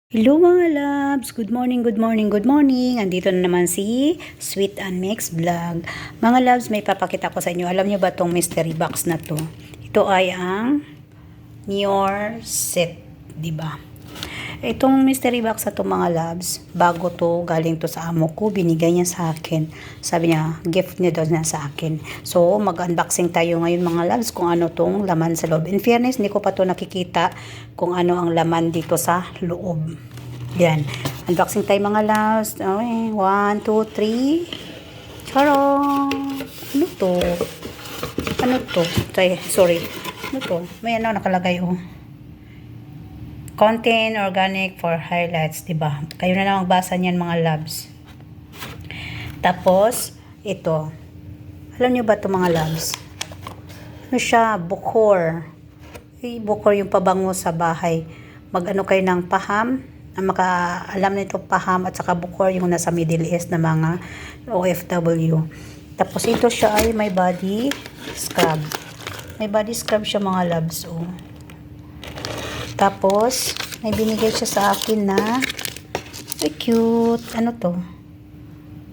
Hello mga loves! Good morning, good morning, good morning! Andito na naman si Sweet and Mix Vlog. Mga loves, may papakita ko sa inyo. Alam nyo ba tong mystery box na to? Ito ay ang New Year set, diba? Itong mystery box na to mga loves, bago to, galing to sa amo ko, binigay niya sa akin. Sabi niya, gift niya daw niya sa akin. So, mag-unboxing tayo ngayon mga loves kung ano tong laman sa loob. In fairness, hindi ko pa to nakikita kung ano ang laman dito sa loob. Yan. Unboxing tayo mga loves. Okay, 1, 2, 3. Charot! Ano to? Ano to? Sorry. Ano to? May ano nakalagay oh. Content organic for highlights, diba? Kayo na lang magbasa niyan mga loves. Tapos, ito. Alam niyo ba ito mga loves? Ano siya? Bucor. Bucor yung pabango sa bahay. Mag-ano kayo ng paham. Alam nito paham at saka bucor yung nasa Middle East na mga OFW. Tapos ito siya ay may body scrub. May body scrub siya mga loves. Oh. Tapos, may binigay siya sa akin na ay cute. Ano to?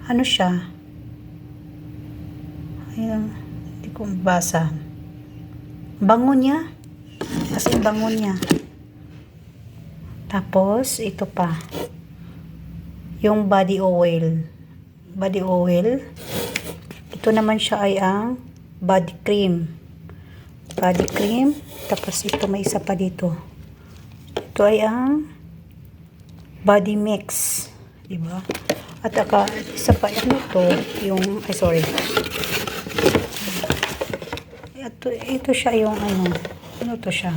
Ano siya? Ayun. Hindi ko mabasa. Bango niya. Kasi bango niya. Tapos, ito pa. Yung body oil. Body oil. Ito naman siya ay ang body cream. Body cream. Tapos, ito may isa pa dito. Ito ay ang body mix, diba? At isa pa, ano to? Yung, ito siya yung ano to siya?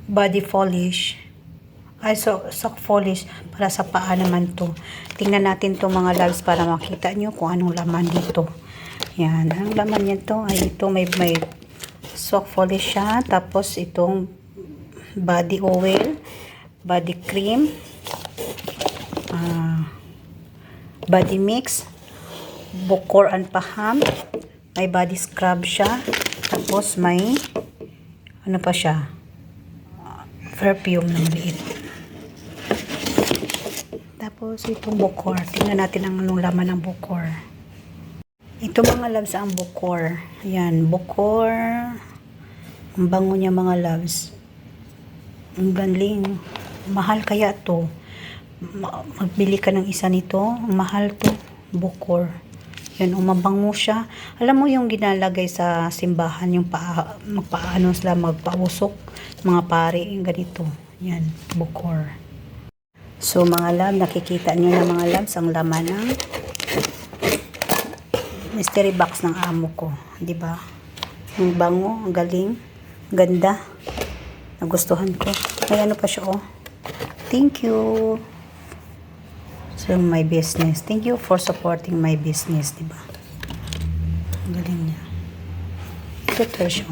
Body polish. Sock polish para sa paa naman to. Tingnan natin to mga loves para makita nyo kung anong laman dito. Yan, ang laman niya to ay ito may sock polish siya. Tapos itong body oil, body cream, body mix, bucor and paham, may body scrub siya, tapos may ano pa siya, perfume ng liit. Tapos itong bucor, tingnan natin ang anong laman ng bucor. Ito mga loves ang bucor. Ayan, bucor. Ang bango niya mga loves. Ang galing. Mahal kaya to. Magbili ka ng isa nito. Mahal to. Bucor. Yan, umabango siya. Alam mo yung ginalagay sa simbahan, yung magpaano sila, magpausok. Mga pare, yung ganito. Yan, bucor. So mga love, nakikita nyo na mga loves ang laman ng mystery box ng amo ko. Diba? Ang bango, ang galing. Ganda. Nagustuhan ko. May ano pa siya, oh. Thank you. So, my business. Thank you for supporting my business, diba? Ang galing niya. Ito siya.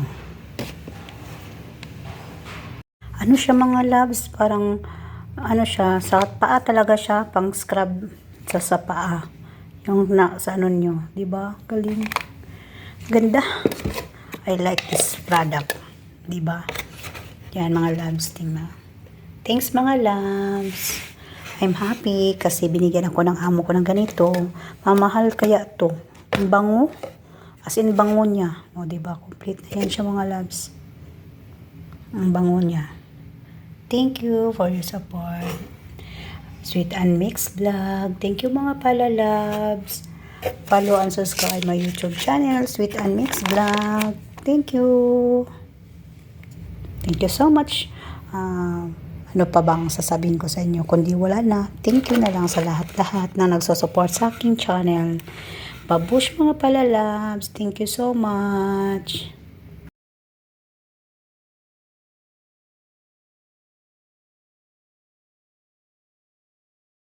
Ano siya mga loves? Parang, ano siya, sa paa talaga siya, pang scrub sa paa. Yung sa ano nyo, diba? Galing. Ganda. I like this product. Diba? Yan mga loves, tingnan. Thanks mga loves. I'm happy kasi binigyan ako ng amo ko ng ganito. Mamahal kaya to. Ang bango. As in bango niya. O diba? Complete na yan siya mga loves. Ang bango niya. Thank you for your support. Sweet and Mix Vlog. Thank you mga pala loves. Follow and subscribe my YouTube channel, Sweet and Mix Vlog. Thank you. Thank you so much. Ano pa bang sasabihin ko sa inyo? Kundi wala na. Thank you na lang sa lahat-lahat na nagsusupport sa aking channel. Babush mga palalabs. Thank you so much.